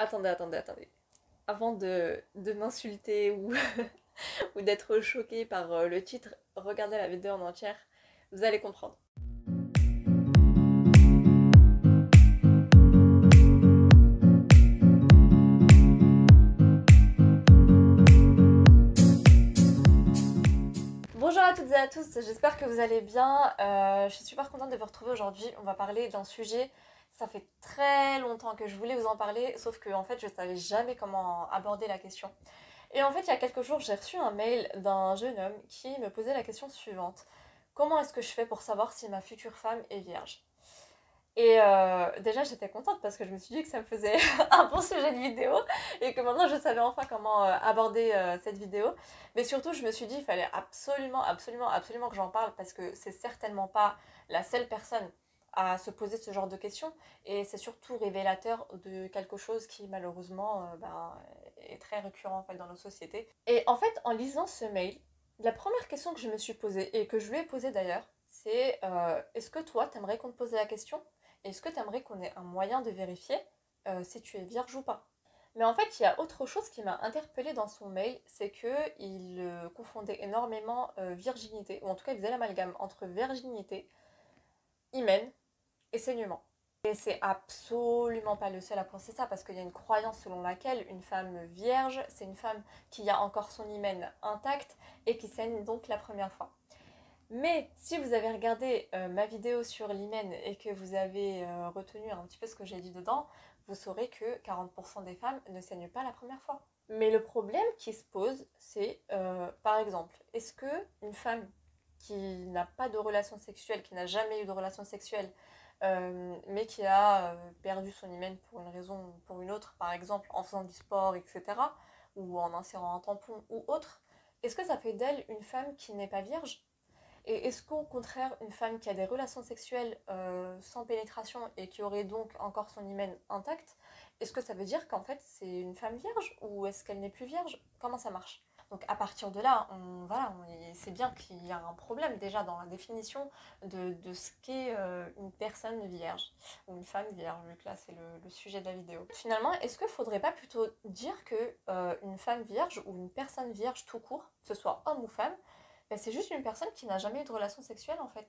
Attendez. Avant de m'insulter ou, ou d'être choqué par le titre, regardez la vidéo en entière, vous allez comprendre. Bonjour à toutes et à tous, j'espère que vous allez bien. Je suis super contente de vous retrouver aujourd'hui. On va parler d'un sujet, ça fait très longtemps que je voulais vous en parler, sauf que en fait je ne savais jamais comment aborder la question. Et en fait, il y a quelques jours, j'ai reçu un mail d'un jeune homme qui me posait la question suivante. Comment est-ce que je fais pour savoir si ma future femme est vierge? Et déjà, j'étais contente parce que je me suis dit que ça me faisait un bon sujet de vidéo et que maintenant je savais enfin comment aborder cette vidéo. Mais surtout, je me suis dit qu'il fallait absolument que j'en parle parce que c'est certainement pas la seule personne à se poser ce genre de questions et c'est surtout révélateur de quelque chose qui malheureusement est très récurrent en fait, dans nos sociétés. Et en fait, en lisant ce mail, la première question que je me suis posée et que je lui ai posée d'ailleurs, c'est est-ce que toi, t'aimerais qu'on te pose la question? Est-ce que tu aimerais qu'on ait un moyen de vérifier si tu es vierge ou pas? Mais en fait, il y a autre chose qui m'a interpellée dans son mail, c'est qu'il confondait énormément virginité, ou en tout cas il faisait l'amalgame entre virginité, hymen et saignement. Et c'est absolument pas le seul à penser ça, parce qu'il y a une croyance selon laquelle une femme vierge, c'est une femme qui a encore son hymen intact et qui saigne donc la première fois. Mais si vous avez regardé ma vidéo sur l'hymen et que vous avez retenu un petit peu ce que j'ai dit dedans, vous saurez que 40% des femmes ne saignent pas la première fois. Mais le problème qui se pose, c'est par exemple, est-ce que une femme qui n'a pas de relation sexuelle, qui n'a jamais eu de relation sexuelle, mais qui a perdu son hymen pour une raison ou pour une autre, par exemple en faisant du sport, etc., ou en insérant un tampon ou autre, est-ce que ça fait d'elle une femme qui n'est pas vierge? Et est-ce qu'au contraire, une femme qui a des relations sexuelles sans pénétration et qui aurait donc encore son hymen intact, est-ce que ça veut dire qu'en fait c'est une femme vierge ou est-ce qu'elle n'est plus vierge? Comment ça marche? Donc à partir de là, c'est bien qu'il y a un problème déjà dans la définition de ce qu'est une personne vierge ou une femme vierge, vu que là c'est le sujet de la vidéo. Finalement, est-ce qu'il ne faudrait pas plutôt dire que une femme vierge ou une personne vierge tout court, que ce soit homme ou femme, ben, c'est juste une personne qui n'a jamais eu de relation sexuelle en fait.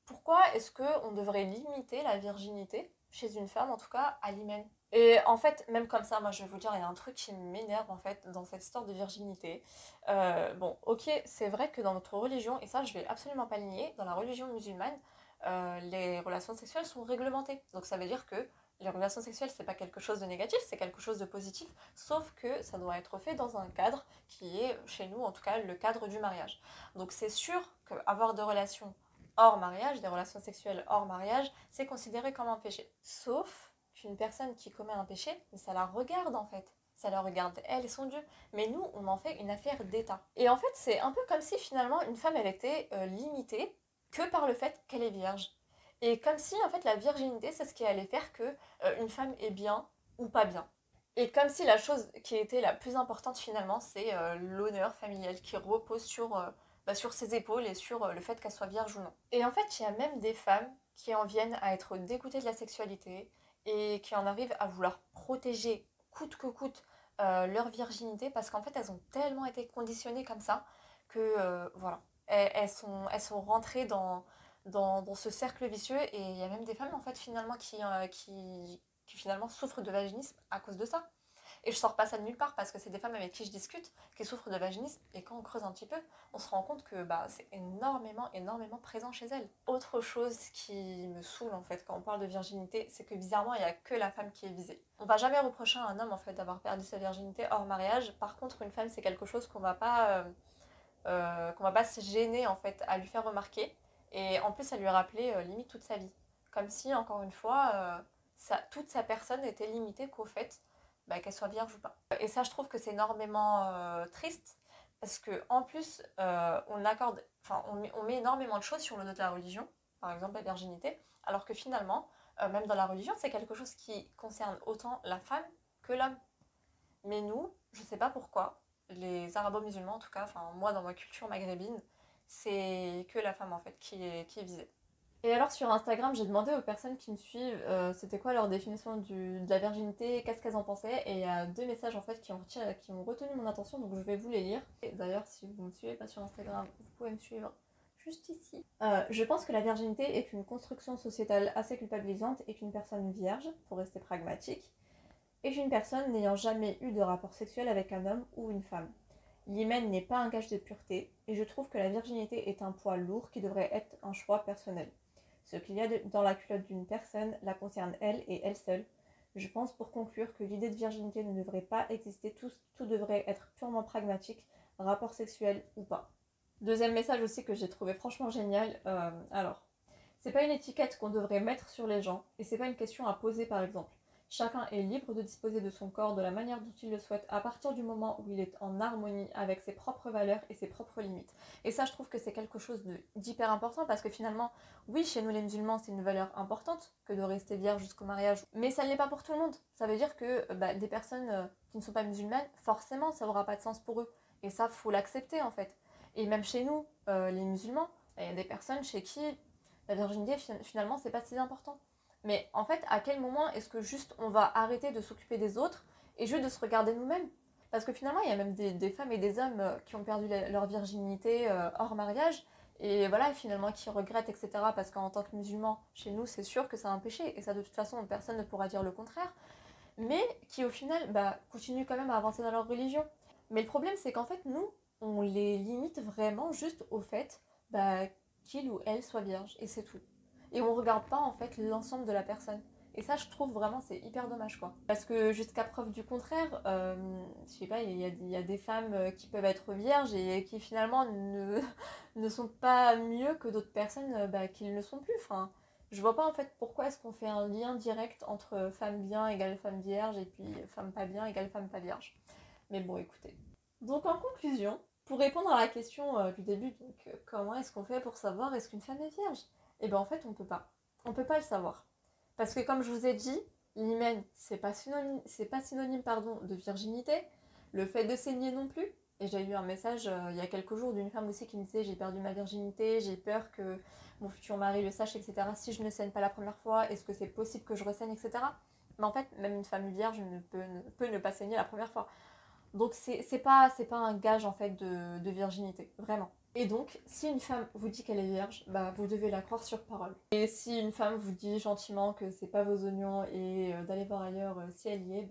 Pourquoi est-ce qu'on devrait limiter la virginité, chez une femme en tout cas, à l'hymen? Et en fait, même comme ça, moi je vais vous dire, il y a un truc qui m'énerve en fait dans cette histoire de virginité. Bon, ok, c'est vrai que dans notre religion, et ça je vais absolument pas le nier, dans la religion musulmane, les relations sexuelles sont réglementées. Donc ça veut dire que les relations sexuelles, c'est pas quelque chose de négatif, c'est quelque chose de positif, sauf que ça doit être fait dans un cadre qui est, chez nous en tout cas, le cadre du mariage. Donc c'est sûr qu'avoir des relations hors mariage, des relations sexuelles hors mariage, c'est considéré comme un péché. Sauf qu'une personne qui commet un péché, mais ça la regarde en fait. Ça la regarde elle et son Dieu. Mais nous, on en fait une affaire d'État. Et en fait, c'est un peu comme si finalement une femme, elle était limitée que par le fait qu'elle est vierge. Et comme si en fait la virginité, c'est ce qui allait faire que une femme est bien ou pas bien. Et comme si la chose qui était la plus importante finalement, c'est l'honneur familial qui repose sur ses épaules et sur le fait qu'elle soit vierge ou non. Et en fait, il y a même des femmes qui en viennent à être dégoûtées de la sexualité et qui en arrivent à vouloir protéger coûte que coûte leur virginité parce qu'en fait, elles ont tellement été conditionnées comme ça que voilà, elles sont rentrées dans ce cercle vicieux et il y a même des femmes en fait finalement qui finalement souffrent de vaginisme à cause de ça. Et je sors pas ça de nulle part parce que c'est des femmes avec qui je discute qui souffrent de vaginisme et quand on creuse un petit peu, on se rend compte que c'est énormément présent chez elles. Autre chose qui me saoule en fait quand on parle de virginité, c'est que bizarrement il n'y a que la femme qui est visée. On va jamais reprocher à un homme en fait d'avoir perdu sa virginité hors mariage. Par contre, une femme c'est quelque chose qu'on va pas se gêner en fait à lui faire remarquer et en plus à lui rappeler limite toute sa vie. Comme si encore une fois toute sa personne était limitée qu'au fait qu'elle soit vierge ou pas. Et ça je trouve que c'est énormément triste parce que en plus on met énormément de choses sur le dos de la religion, par exemple la virginité, alors que finalement même dans la religion c'est quelque chose qui concerne autant la femme que l'homme. Mais nous, je sais pas pourquoi, les arabo-musulmans en tout cas, enfin moi dans ma culture maghrébine, c'est que la femme en fait qui est visée. Et alors sur Instagram, j'ai demandé aux personnes qui me suivent c'était quoi leur définition de la virginité, qu'est-ce qu'elles en pensaient. Et il y a deux messages en fait qui ont retenu mon attention, donc je vais vous les lire. Et d'ailleurs, si vous ne me suivez pas sur Instagram, vous pouvez me suivre juste ici. Je pense que la virginité est une construction sociétale assez culpabilisante et qu'une personne vierge, pour rester pragmatique, est une personne n'ayant jamais eu de rapport sexuel avec un homme ou une femme. L'hymen n'est pas un gage de pureté, et je trouve que la virginité est un poids lourd qui devrait être un choix personnel. Ce qu'il y a dans la culotte d'une personne la concerne elle et elle seule. Je pense pour conclure que l'idée de virginité ne devrait pas exister, tout devrait être purement pragmatique, rapport sexuel ou pas. Deuxième message aussi que j'ai trouvé franchement génial, c'est pas une étiquette qu'on devrait mettre sur les gens, et c'est pas une question à poser par exemple. Chacun est libre de disposer de son corps de la manière dont il le souhaite à partir du moment où il est en harmonie avec ses propres valeurs et ses propres limites. Et ça, je trouve que c'est quelque chose d'hyper important parce que finalement, oui, chez nous les musulmans, c'est une valeur importante que de rester vierge jusqu'au mariage, mais ça ne l'est pas pour tout le monde. Ça veut dire que des personnes qui ne sont pas musulmanes, forcément, ça n'aura pas de sens pour eux. Et ça, faut l'accepter en fait. Et même chez nous, les musulmans, il y a des personnes chez qui la virginité, finalement, c'est pas si important. Mais en fait, à quel moment est-ce que juste on va arrêter de s'occuper des autres et juste de se regarder nous-mêmes? Parce que finalement, il y a même des femmes et des hommes qui ont perdu leur virginité hors mariage et voilà, finalement, qui regrettent, etc. Parce qu'en tant que musulman, chez nous, c'est sûr que c'est un péché et ça, de toute façon, personne ne pourra dire le contraire. Mais qui, au final, continuent quand même à avancer dans leur religion. Mais le problème, c'est qu'en fait, nous, on les limite vraiment juste au fait qu'il ou elle soit vierge et c'est tout. Et on regarde pas en fait l'ensemble de la personne. Et ça, je trouve vraiment c'est hyper dommage quoi. Parce que jusqu'à preuve du contraire, je sais pas, il y a des femmes qui peuvent être vierges et qui finalement ne sont pas mieux que d'autres personnes qui ne le sont plus. Enfin, je vois pas en fait pourquoi est-ce qu'on fait un lien direct entre femme bien égale femme vierge et puis femme pas bien égale femme pas vierge. Mais bon, écoutez. Donc en conclusion, pour répondre à la question du début, donc comment est-ce qu'on fait pour savoir est-ce qu'une femme est vierge? Eh bien en fait on peut pas. On peut pas le savoir. Parce que comme je vous ai dit, l'hymen c'est pas synonyme pardon, de virginité. Le fait de saigner non plus. Et j'ai eu un message il y a quelques jours d'une femme aussi qui me disait j'ai perdu ma virginité, j'ai peur que mon futur mari le sache, etc. Si je ne saigne pas la première fois, est-ce que c'est possible que je ressaigne, etc. Mais en fait, même une femme vierge peut ne pas saigner la première fois. Donc c'est pas un gage en fait de virginité, vraiment. Et donc, si une femme vous dit qu'elle est vierge, vous devez la croire sur parole. Et si une femme vous dit gentiment que c'est pas vos oignons et d'aller voir ailleurs si elle y est,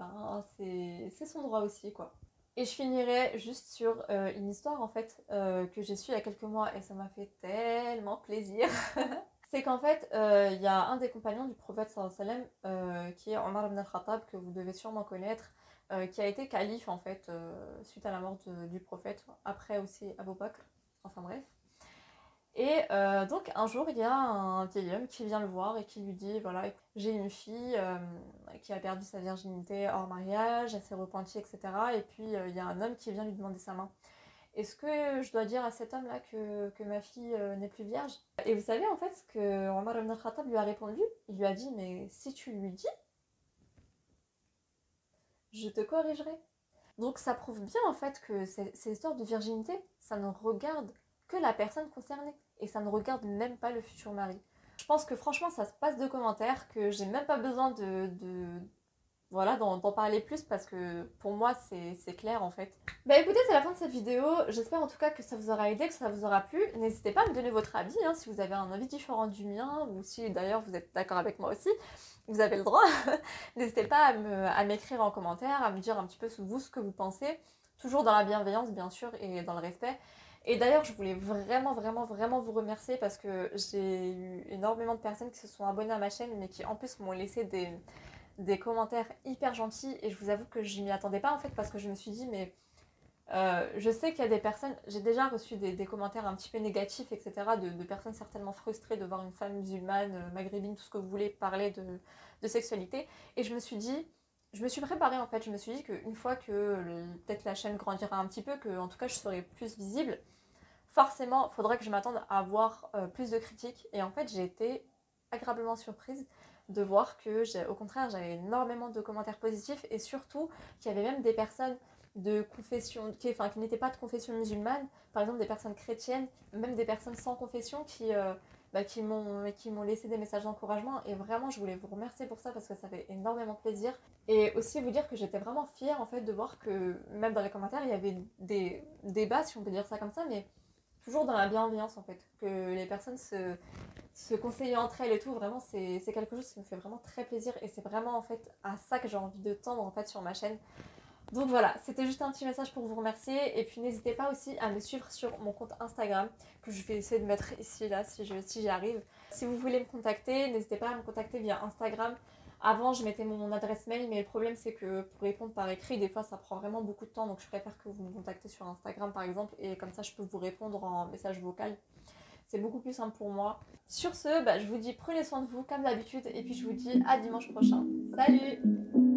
c'est son droit aussi, quoi. Et je finirai juste sur une histoire en fait que j'ai su il y a quelques mois et ça m'a fait tellement plaisir. C'est qu'en fait, il y a un des compagnons du prophète sallallahu alayhi wa sallam qui est Omar ibn al-Khattab, que vous devez sûrement connaître, qui a été calife en fait suite à la mort du prophète, après aussi Abu Bakr, enfin bref. Et donc un jour il y a un vieil homme qui vient le voir et qui lui dit voilà, j'ai une fille qui a perdu sa virginité hors mariage, elle s'est repentie, etc. Et puis il y a un homme qui vient lui demander sa main. Est-ce que je dois dire à cet homme-là que ma fille n'est plus vierge? Et vous savez en fait ce que Omar ibn al-Khattab lui a répondu? Il lui a dit mais si tu lui dis, je te corrigerai. Donc ça prouve bien en fait que ces histoires de virginité, ça ne regarde que la personne concernée et ça ne regarde même pas le futur mari. Je pense que franchement ça se passe de commentaires, que j'ai même pas besoin voilà, d'en parler plus parce que pour moi c'est clair en fait. Bah écoutez, c'est la fin de cette vidéo, j'espère en tout cas que ça vous aura aidé, que ça vous aura plu. N'hésitez pas à me donner votre avis si vous avez un avis différent du mien ou si d'ailleurs vous êtes d'accord avec moi aussi, vous avez le droit. N'hésitez pas à m'écrire en commentaire, à me dire un petit peu vous ce que vous pensez, toujours dans la bienveillance bien sûr et dans le respect. Et d'ailleurs, je voulais vraiment, vraiment, vraiment vous remercier parce que j'ai eu énormément de personnes qui se sont abonnées à ma chaîne mais qui en plus m'ont laissé des commentaires hyper gentils et je vous avoue que je m'y attendais pas en fait parce que je me suis dit mais je sais qu'il y a des personnes, j'ai déjà reçu des commentaires un petit peu négatifs etc. de personnes certainement frustrées de voir une femme musulmane, maghrébine, tout ce que vous voulez parler de sexualité et je me suis dit, je me suis préparée en fait, je me suis dit qu'une fois que peut-être la chaîne grandira un petit peu, que en tout cas je serai plus visible, forcément il faudrait que je m'attende à avoir plus de critiques et en fait j'ai été agréablement surprise de voir que au contraire j'avais énormément de commentaires positifs et surtout qu'il y avait même des personnes de confession, qui n'étaient pas de confession musulmane, par exemple des personnes chrétiennes, même des personnes sans confession qui m'ont laissé des messages d'encouragement. Et vraiment, je voulais vous remercier pour ça parce que ça fait énormément plaisir. Et aussi vous dire que j'étais vraiment fière en fait de voir que même dans les commentaires, il y avait des débats, si on peut dire ça comme ça, mais toujours dans la bienveillance en fait. Que les personnes se conseiller entre elles et tout, vraiment c'est quelque chose qui me fait vraiment très plaisir et c'est vraiment en fait à ça que j'ai envie de tendre en fait sur ma chaîne. Donc voilà, c'était juste un petit message pour vous remercier et puis n'hésitez pas aussi à me suivre sur mon compte Instagram que je vais essayer de mettre ici là si j'y arrive. Si vous voulez me contacter, n'hésitez pas à me contacter via Instagram. Avant je mettais mon adresse mail mais le problème c'est que pour répondre par écrit des fois ça prend vraiment beaucoup de temps donc je préfère que vous me contactez sur Instagram par exemple et comme ça je peux vous répondre en message vocal. C'est beaucoup plus simple pour moi. Sur ce, je vous dis prenez soin de vous comme d'habitude et puis je vous dis à dimanche prochain. Salut!